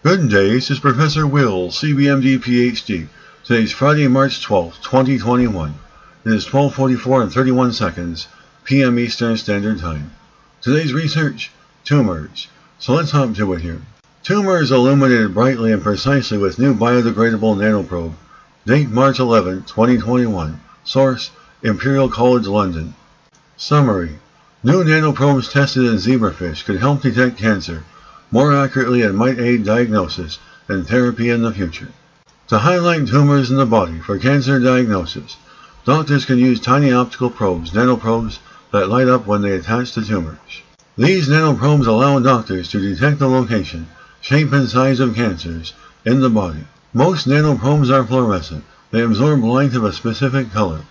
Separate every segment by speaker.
Speaker 1: Good day, this is Professor Will, CBMD PhD. Today's Friday, March 12, 2021. It is 12:44 and 31 seconds, p.m. Eastern Standard Time. Today's research, tumors. So let's hop to it here. Tumors illuminated brightly and precisely with new biodegradable nanoprobe. Date March 11, 2021. Source, Imperial College London. Summary. New nanoprobes tested in zebrafish could help detect cancer more accurately and might aid diagnosis and therapy in the future. To highlight tumors in the body for cancer diagnosis, doctors can use tiny optical probes, nanoprobes, that light up when they attach to tumors. These nanoprobes allow doctors to detect the location, shape and size of cancers in the body. Most nanoprobes are fluorescent. They absorb light of a specific color,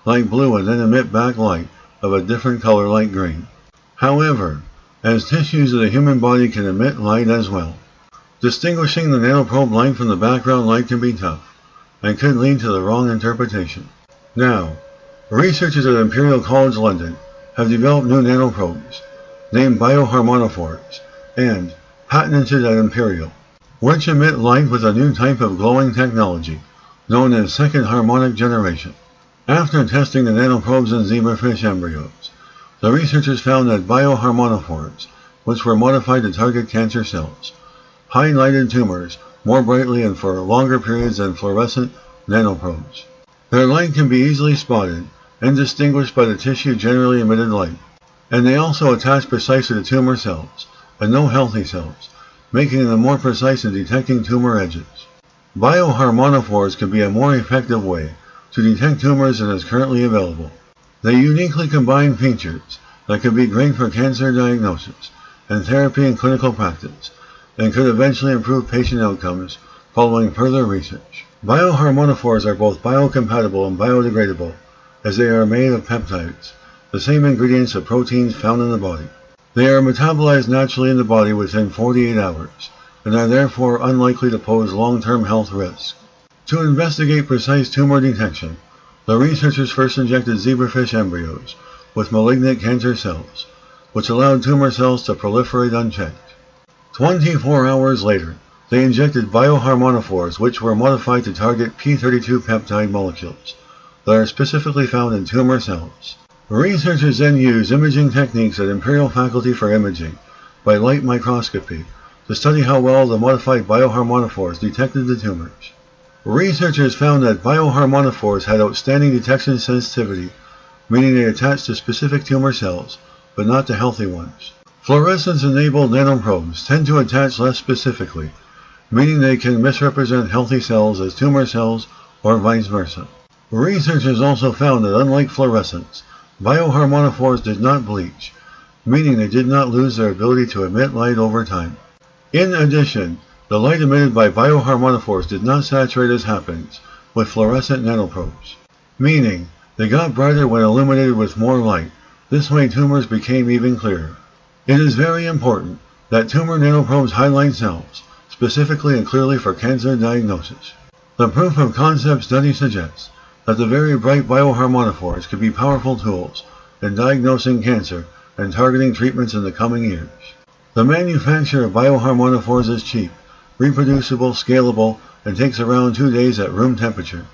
Speaker 1: like blue, and then emit back light of a different color like green. However, as tissues of the human body can emit light as well. Distinguishing the nanoprobe light from the background light can be tough, and could lead to the wrong interpretation. Now, researchers at Imperial College London have developed new nanoprobes, named bioharmoniophores, and patented at Imperial, which emit light with a new type of glowing technology, known as second harmonic generation. After testing the nanoprobes in zebrafish embryos, the researchers found that bioharmoniophores, which were modified to target cancer cells, highlighted tumors more brightly and for longer periods than fluorescent nanoprobes. Their light can be easily spotted and distinguished by the tissue generally emitted light, and they also attach precisely to tumor cells and no healthy cells, making them more precise in detecting tumor edges. Bioharmoniophores can be a more effective way to detect tumors than is currently available. They uniquely combine features that could be great for cancer diagnosis and therapy in clinical practice, and could eventually improve patient outcomes following further research. Bioharmoniophores are both biocompatible and biodegradable, as they are made of peptides, the same ingredients of proteins found in the body. They are metabolized naturally in the body within 48 hours, and are therefore unlikely to pose long-term health risks. To investigate precise tumor detection, the researchers first injected zebrafish embryos with malignant cancer cells, which allowed tumor cells to proliferate unchecked. 24 hours later, they injected bioharmoniophores, which were modified to target p32 peptide molecules that are specifically found in tumor cells. Researchers then used imaging techniques at Imperial Faculty for Imaging by light microscopy to study how well the modified bioharmoniophores detected the tumors. Researchers found that bioharmoniophores had outstanding detection sensitivity, meaning they attach to specific tumor cells, but not to healthy ones. Fluorescence-enabled nanoprobes tend to attach less specifically, meaning they can misrepresent healthy cells as tumor cells or vice versa. Researchers also found that unlike fluorescence, bioharmoniophores did not bleach, meaning they did not lose their ability to emit light over time. In addition, the light emitted by bioharmoniophores did not saturate as happens with fluorescent nanoprobes, meaning they got brighter when illuminated with more light. This way tumors became even clearer. It is very important that tumor nanoprobes highlight cells, specifically and clearly for cancer diagnosis. The proof of concept study suggests that the very bright bioharmoniophores could be powerful tools in diagnosing cancer and targeting treatments in the coming years. The manufacture of bioharmoniophores is cheap, reproducible, scalable, and takes around 2 days at room temperature.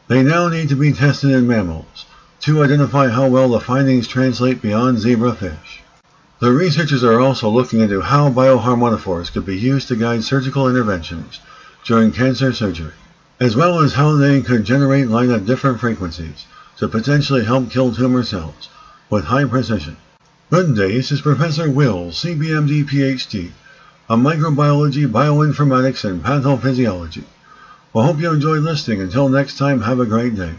Speaker 1: They now need to be tested in mammals to identify how well the findings translate beyond zebrafish. The researchers are also looking into how bioharmoniophores could be used to guide surgical interventions during cancer surgery, as well as how they could generate light at different frequencies to potentially help kill tumor cells with high precision. Good day, this is Professor Will, CBMD PhD, on microbiology, bioinformatics, and pathophysiology. Well, hope you enjoyed listening. Until next time, have a great day.